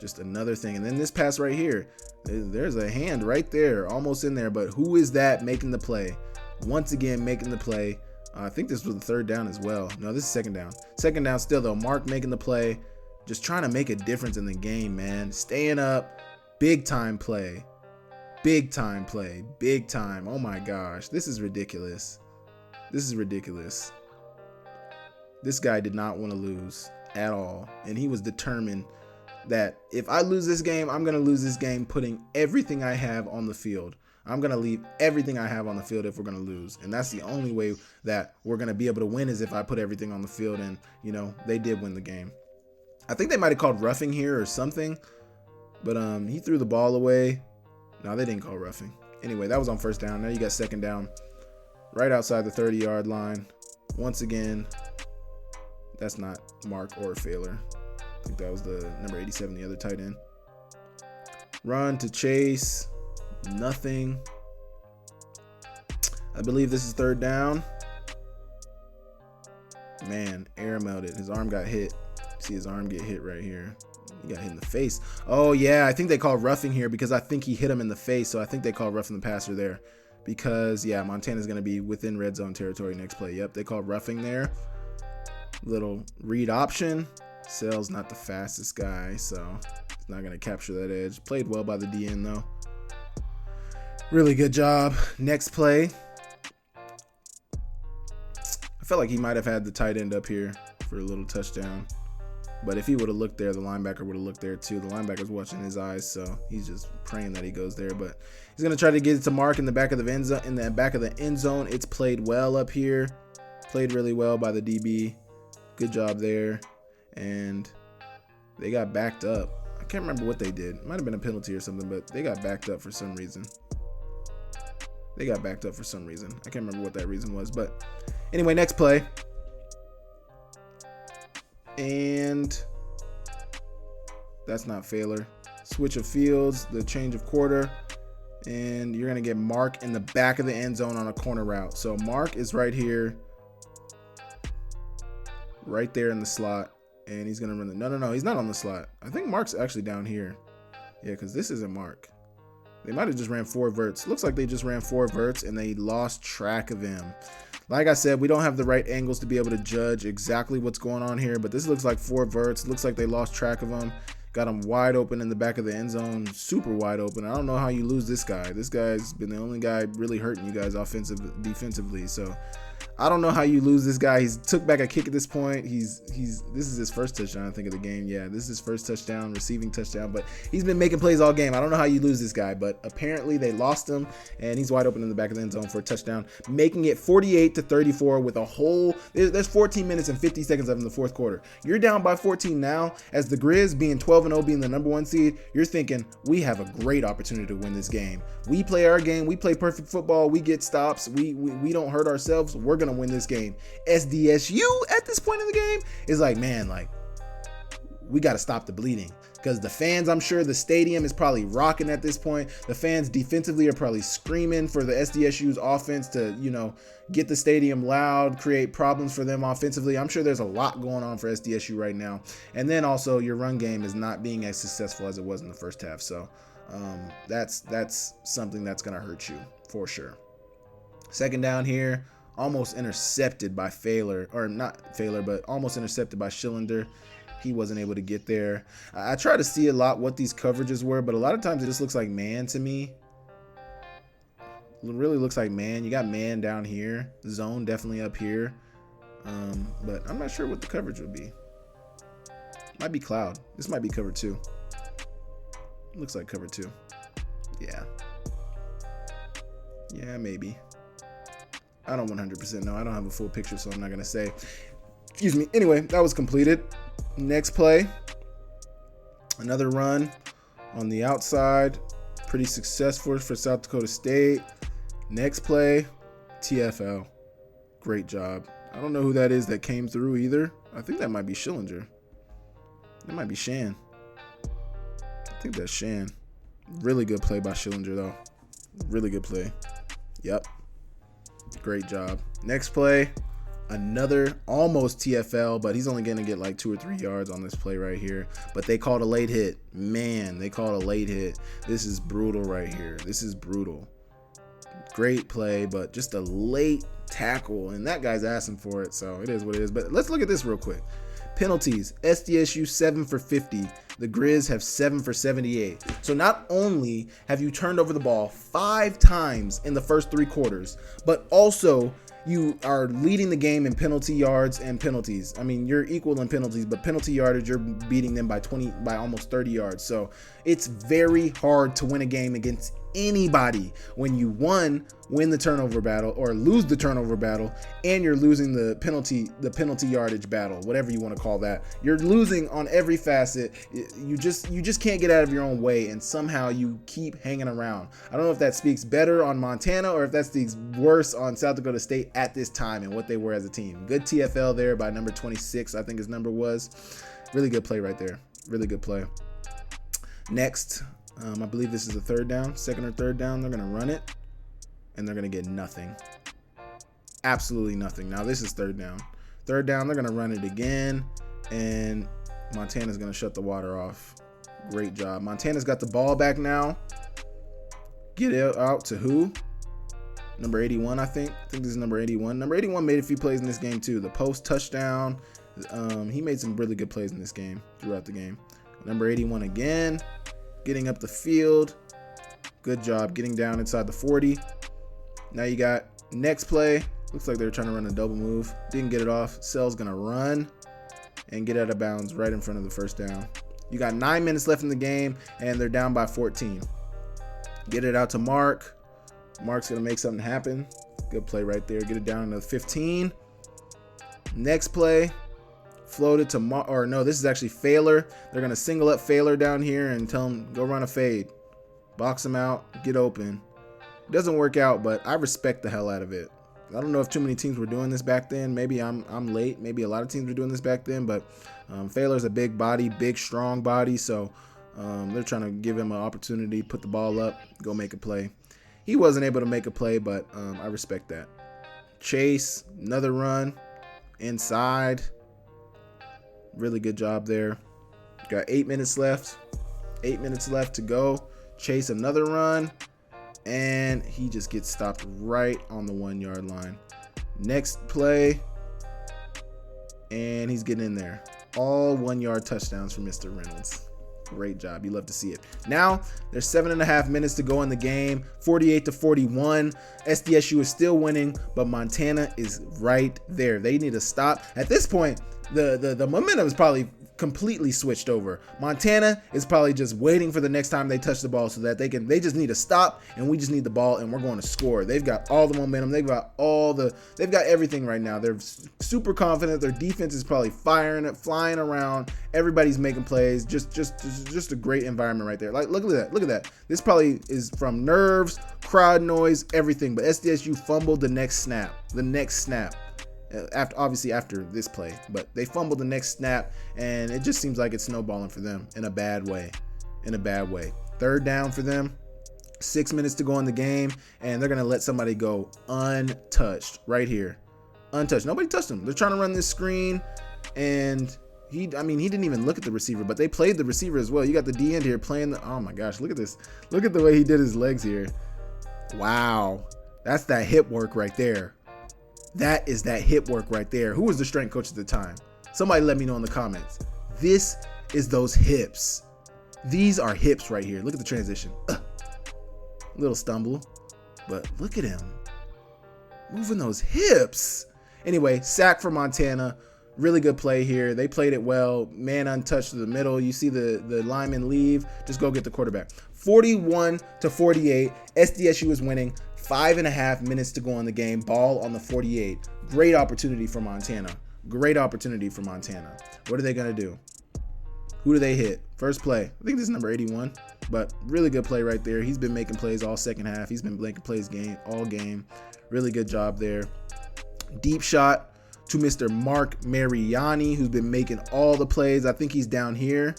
just another thing. And then this pass right here, there's a hand right there, almost in there, but who is that making the play? Once again, making the play. I think this was the third down as well. No, this is second down. Second down still, though. Mark making the play. Just trying to make a difference in the game, man. Staying up. Big time play. Big time play. Big time. Oh, my gosh. This is ridiculous. This is ridiculous. This guy did not want to lose at all. And he was determined that if I lose this game, I'm going to lose this game putting everything I have on the field. I'm going to leave everything I have on the field if we're going to lose. And that's the only way that we're going to be able to win, is if I put everything on the field. And, you know, they did win the game. I think they might have called roughing here or something. But he threw the ball away. No, they didn't call roughing. Anyway, that was on first down. Now you got second down right outside the 30-yard line. Once again, that's not Mark or Failer. I think that was the number 87, the other tight end. Run to Chase. Nothing. I believe this is third down. Man, air melted. His arm got hit. See his arm get hit right here. He got hit in the face. Oh, yeah. I think they call roughing here because I think he hit him in the face. So I think they call roughing the passer there. Because, yeah, Montana's going to be within red zone territory next play. Yep, they call roughing there. Little read option. Sell's not the fastest guy, so he's not going to capture that edge. Played well by the DN, though. Really good job. Next play. I felt like he might have had the tight end up here for a little touchdown. But if he would have looked there, the linebacker would have looked there too. The linebacker's watching his eyes, so he's just praying that he goes there. But he's going to try to get it to Mark in the back of the end zone. It's played well up here. Played really well by the DB. Good job there. And they got backed up. I can't remember what they did. It might have been a penalty or something, but they got backed up for some reason. I can't remember what that reason was. But anyway, next play. And that's not Failer. Switch of fields, the change of quarter. And you're going to get Mark in the back of the end zone on a corner route. So Mark is right here. Right there in the slot. And he's going to run the... No, he's not on the slot. I think Mark's actually down here. Yeah, because this isn't Mark. They might have just ran 4 verts. Looks like they just ran 4 verts and they lost track of him. Like I said, we don't have the right angles to be able to judge exactly what's going on here, but this looks like 4 verts. Looks like they lost track of him. Got him wide open in the back of the end zone, super wide open. I don't know how you lose this guy. This guy's been the only guy really hurting you guys defensively. So I don't know how you lose this guy. He's took back a kick at this point. This is his first touchdown, I think, of the game. Yeah, this is his first touchdown, receiving touchdown, but he's been making plays all game. I don't know how you lose this guy, but apparently they lost him, and he's wide open in the back of the end zone for a touchdown, making it 48-34 with a whole, there's 14 minutes and 50 seconds left in the fourth quarter. You're down by 14 now. As the Grizz being 12-0, being the number 1 seed, you're thinking, we have a great opportunity to win this game. We play our game. We play perfect football. We get stops. We don't hurt ourselves. We're going to win this game. SDSU at this point in the game is like, man, like, we got to stop the bleeding, because the fans, I'm sure the stadium is probably rocking at this point. The fans defensively are probably screaming for the SDSU's offense to, get the stadium loud, create problems for them offensively. I'm sure there's a lot going on for SDSU right now. And then also your run game is not being as successful as it was in the first half. So that's something that's going to hurt you for sure. Second down here, almost intercepted by Failer, or not Failer, but almost intercepted by Schillender. He wasn't able to get there. I try to see a lot what these coverages were, but a lot of times it just looks like man to me. It really looks like man. You got man down here. Zone definitely up here. But I'm not sure what the coverage would be. Might be cloud. This might be cover 2. Looks like cover 2. Yeah. Yeah, maybe. I don't 100% know. I don't have a full picture, so I'm not going to say. Excuse me. Anyway, that was completed. Next play. Another run on the outside. Pretty successful for South Dakota State. Next play. TFL. Great job. I don't know who that is that came through either. I think that might be Schillinger. That might be Shan. I think that's Shan. Really good play by Schillinger, though. Really good play. Yep. Great job. Next play. Another almost TFL, but he's only going to get like 2 or 3 yards on this play right here. But they called a late hit. Man, they called a late hit. This is brutal right here. This is brutal. Great play, but just a late tackle. And that guy's asking for it, so it is what it is. But let's look at this real quick. Penalties. SDSU 7 for 50. The Grizz have 7 for 78. So not only have you turned over the ball 5 times in the first 3 quarters, but also you are leading the game in penalty yards and penalties. I mean, you're equal in penalties, but penalty yardage, you're beating them by almost 30 yards. So it's very hard to win a game against anybody when you win the turnover battle or lose the turnover battle, and you're losing the penalty yardage battle, whatever you want to call that. You're losing on every facet. You just can't get out of your own way, and somehow you keep hanging around. I don't know if that speaks better on Montana or if that speaks worse on South Dakota State at this time and what they were as a team. Good TFL there by number 26, I think his number was. Really good play right there. Really good play. Next, I believe this is a third down, second or third down. They're going to run it, and they're going to get nothing. Absolutely nothing. Now, this is third down. Third down, they're going to run it again, and Montana's going to shut the water off. Great job. Montana's got the ball back now. Get it out to who? Number 81, I think. I think this is number 81. Number 81 made a few plays in this game, too. The post touchdown. He made some really good plays in this game, throughout the game. Number 81 again. Getting up the field. Good job getting down inside the 40. Now you got next play. Looks like they're trying to run a double move. Didn't get it off. Sell's going to run and get out of bounds right in front of the first down. You got 9 minutes left in the game, and they're down by 14. Get it out to Mark. Mark's going to make something happen. Good play right there. Get it down to 15. Next play. Floated to this is actually Failer. They're going to single up Failer down here and tell him, go run a fade. Box him out, get open. It doesn't work out, but I respect the hell out of it. I don't know if too many teams were doing this back then. Maybe I'm late. Maybe a lot of teams were doing this back then, but Failer's a big body, big, strong body, so they're trying to give him an opportunity, put the ball up, go make a play. He wasn't able to make a play, but I respect that. Chase, another run, inside. Really good job there. Got 8 minutes left. 8 minutes left to go. Chase another run. And he just gets stopped right on the 1 yard line. Next play. And he's getting in there. All 1 yard touchdowns for Mr. Reynolds. Great job. You love to see it. Now, there's 7.5 minutes to go in the game. 48-41. SDSU is still winning, but Montana is right there. They need to stop. At this point, the momentum is probably completely switched over. Montana is probably just waiting for the next time they touch the ball so that they just need to stop, and we just need the ball, and we're going to score. They've got all the momentum. They've got everything right now. They're super confident. Their defense is probably flying around. Everybody's making plays. Just a great environment right there. Like, look at that. This probably is from nerves, crowd noise, everything. But SDSU fumbled the next snap. After this play, but they fumbled the next snap, and it just seems like it's snowballing for them in a bad way. Third down for them, 6 minutes to go in the game, and they're gonna let somebody go untouched right here. Untouched. Nobody touched him. They're trying to run this screen, and he didn't even look at the receiver, but they played the receiver as well. You got the D end here playing oh my gosh, look at this. Look at the way he did his legs here. Wow. That's that hip work right there. That is that hip work right there. Who was the strength coach at the time? Somebody let me know in the comments. This is those hips. These are hips right here. Look at the transition. Little stumble, but look at him moving those hips. Anyway, sack for Montana. Really good play here. They played it well. Man untouched to the middle. You see the lineman leave. Just go get the quarterback. 41-48. SDSU is winning. 5.5 minutes to go in the game. Ball on the 48. Great opportunity for Montana. Great opportunity for Montana. What are they going to do? Who do they hit? First play. I think this is number 81, but really good play right there. He's been making plays all second half. He's been making plays all game. Really good job there. Deep shot to Mr. Mark Mariani, who's been making all the plays. I think he's down here.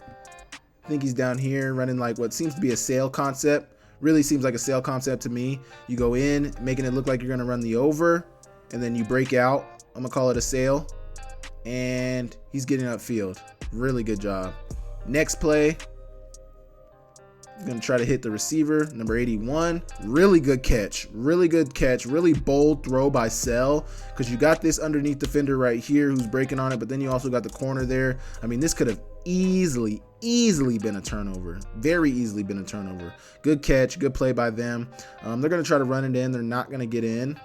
Running like what seems to be a sail concept. Really seems like a sail concept to me. You go in, making it look like you're going to run the over, and then you break out. I'm going to call it a sail. And he's getting upfield. Really good job. Next play, he's going to try to hit the receiver, number 81. Really good catch. Really bold throw by Sell, because you got this underneath defender right here who's breaking on it, but then you also got the corner there. I mean, this could have easily been a turnover. Very easily been a turnover. Good catch. Good play by them. They're going to try to run it in. They're not going to get in.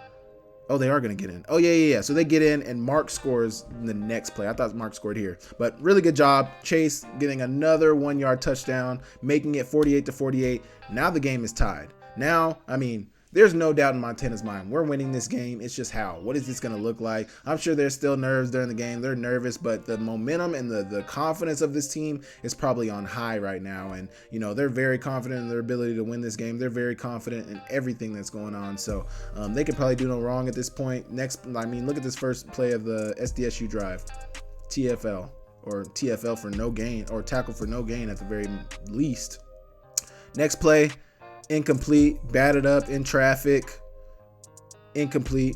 Oh, they are going to get in. Oh, yeah. So they get in, and Mark scores in the next play. I thought Mark scored here. But really good job. Chase getting another 1-yard touchdown, making it 48-48. Now the game is tied. Now, I mean, there's no doubt in Montana's mind. We're winning this game. It's just how. What is this going to look like? I'm sure there's still nerves during the game. They're nervous, but the momentum and the confidence of this team is probably on high right now. And, you know, they're very confident in their ability to win this game. They're very confident in everything that's going on. So they could probably do no wrong at this point. Look at this first play of the SDSU drive. TFL, or TFL for no gain, or tackle for no gain at the very least. Next play. Incomplete, batted up in traffic, incomplete.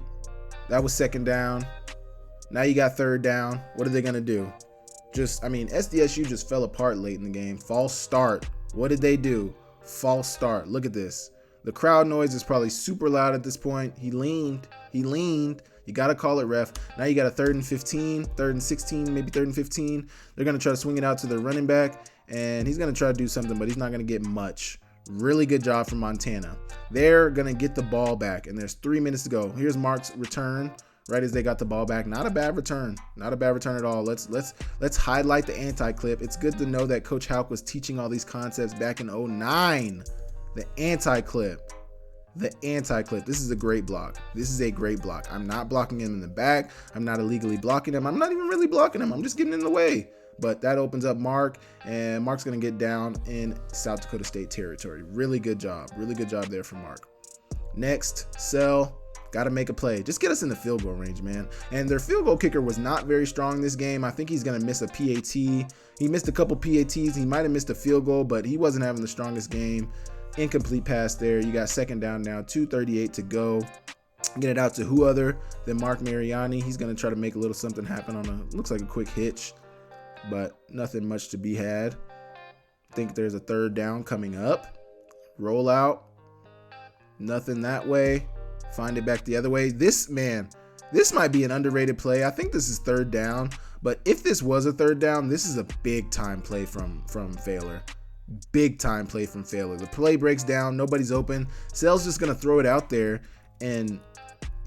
That was second down. Now you got third down. What are they going to do? SDSU just fell apart late in the game. False start. What did they do? False start. Look at this. The crowd noise is probably super loud at this point. He leaned. You got to call it, ref. Now you got a 3rd and 15, 3rd and 16, maybe 3rd and 15. They're going to try to swing it out to their running back, and he's going to try to do something, but he's not going to get much. Really good job from Montana. They're going to get the ball back, and there's 3 minutes to go. Here's Mark's return right as they got the ball back. Not a bad return. Not a bad return at all. Let's highlight the anti-clip. It's good to know that Coach Houck was teaching all these concepts back in 2009. The anti-clip. This is a great block. I'm not blocking him in the back. I'm not illegally blocking him. I'm not even really blocking him. I'm just getting in the way. But that opens up Mark, and Mark's going to get down in South Dakota State territory. Really good job. Really good job there from Mark. Next, Sell. Got to make a play. Just get us in the field goal range, man. And their field goal kicker was not very strong this game. I think he's going to miss a PAT. He missed a couple PATs. He might have missed a field goal, but he wasn't having the strongest game. Incomplete pass there. You got second down now. 2:38 to go. Get it out to who other than Mark Mariani. He's going to try to make a little something happen on looks like a quick hitch, but nothing much to be had. I think there's a third down coming up. Roll out. Nothing that way. Find it back the other way. This might be an underrated play. I think this is third down, but if this was a third down, this is a big time play from Failer. Big time play from Failer. The play breaks down. Nobody's open. Sell's just going to throw it out there, and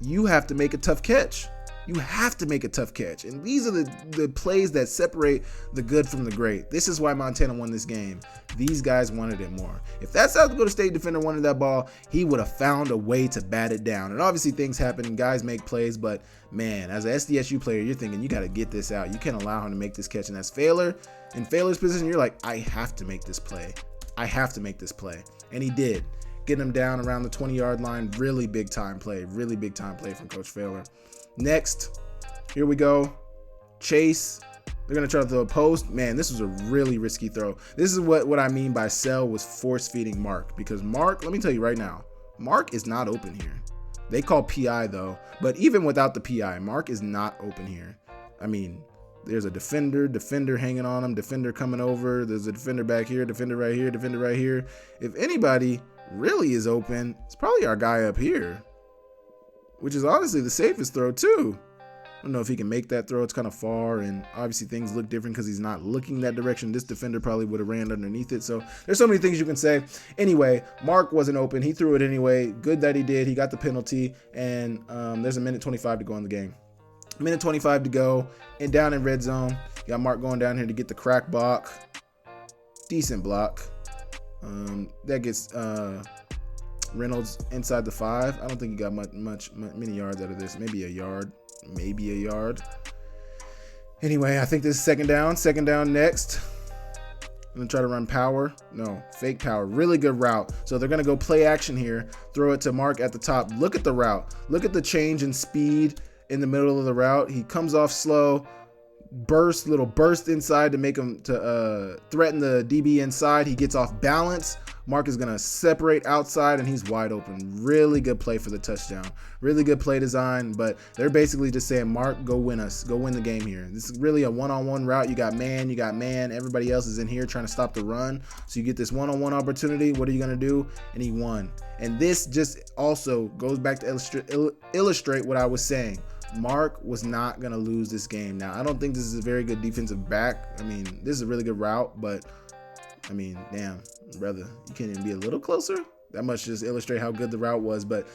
you have to make a tough catch. And these are the plays that separate the good from the great. This is why Montana won this game. These guys wanted it more. If that South Dakota State defender wanted that ball, he would have found a way to bat it down. And obviously things happen and guys make plays, but man, as an SDSU player, you're thinking you got to get this out. You can't allow him to make this catch. And as Failer, in Failer's position, you're like, I have to make this play. And he did. Getting him down around the 20-yard line. Really big time play from Coach Failer. Next, here we go. Chase. They're going to try to throw a post. Man, this was a really risky throw. This is what I mean by Sell was force-feeding Mark. Because Mark, let me tell you right now, Mark is not open here. They call PI, though. But even without the PI, Mark is not open here. I mean, there's a defender hanging on him, defender coming over. There's a defender back here, defender right here, defender right here. If anybody really is open, it's probably our guy up here, which is honestly the safest throw too. I don't know if he can make that throw. It's kind of far, and obviously things look different because he's not looking that direction. This defender probably would have ran underneath it. So there's so many things you can say. Anyway, Mark wasn't open. He threw it anyway. Good that he did. He got the penalty, and there's a minute 25 to go in the game. Minute 25 to go, and down in red zone. You got Mark going down here to get the crack block. Decent block. That gets Reynolds inside the 5. I don't think he got many yards out of this. Maybe a yard. Anyway, I think this is second down. Second down next. I'm going to try to run power. No, fake power. Really good route. So they're going to go play action here. Throw it to Mark at the top. Look at the route. Look at the change in speed in the middle of the route. He comes off slow. Little burst inside to make him to threaten the DB inside. He gets off balance. Mark is going to separate outside, and he's wide open. Really good play for the touchdown. Really good play design, but they're basically just saying, Mark, go win us. Go win the game here. This is really a one-on-one route. You got man. Everybody else is in here trying to stop the run. So you get this one-on-one opportunity. What are you going to do? And he won. And this just also goes back to illustrate what I was saying. Mark was not going to lose this game. Now, I don't think this is a very good defensive back. I mean, this is a really good route, but I mean, damn, brother, you can't even be a little closer? That must just illustrate how good the route was. But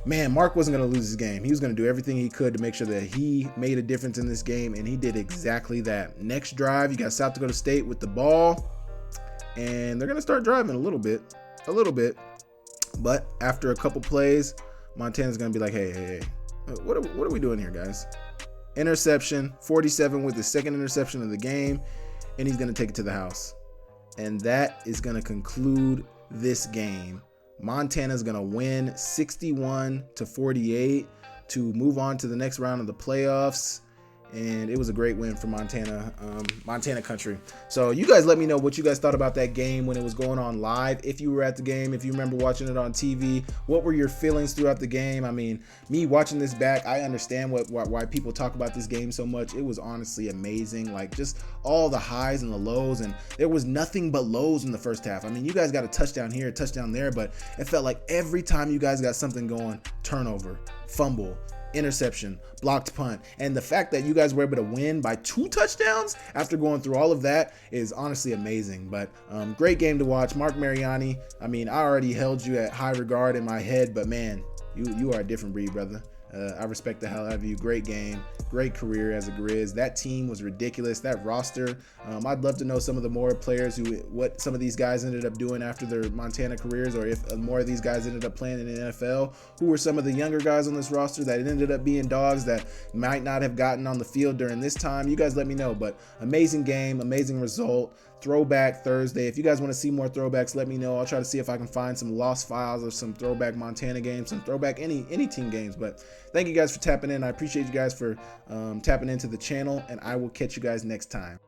man, Mark wasn't going to lose this game. He was going to do everything he could to make sure that he made a difference in this game, and he did exactly that. Next drive, you got South Dakota State with the ball, and they're going to start driving a little bit. But after a couple plays, Montana's going to be like, hey, what are we doing here, guys? Interception, 47 with the second interception of the game, and he's going to take it to the house. And that is going to conclude this game. Montana's going to win 61-48 to move on to the next round of the playoffs. And it was a great win for Montana country. So you guys let me know what you guys thought about that game when it was going on live. If you were at the game, if you remember watching it on TV, what were your feelings throughout the game? I mean, me watching this back, I understand why people talk about this game so much. It was honestly amazing. Like, just all the highs and the lows, and there was nothing but lows in the first half. I mean, you guys got a touchdown here, a touchdown there, but it felt like every time you guys got something going, turnover, fumble, interception, blocked punt. And the fact that you guys were able to win by 2 touchdowns after going through all of that is honestly amazing. But great game to watch. Mark Mariani, I mean, I already held you at high regard in my head, but man, you are a different breed, brother. I respect the hell out of you. Great game, great career as a Grizz. That team was ridiculous. That roster, I'd love to know some of the more players what some of these guys ended up doing after their Montana careers, or if more of these guys ended up playing in the NFL. Who were some of the younger guys on this roster that ended up being dogs that might not have gotten on the field during this time? You guys let me know. But amazing game, amazing result. Throwback Thursday. If you guys want to see more throwbacks, let me know. I'll try to see if I can find some lost files of some throwback Montana games, some throwback any team games. But thank you guys for tapping in. I appreciate you guys for tapping into the channel, and I will catch you guys next time.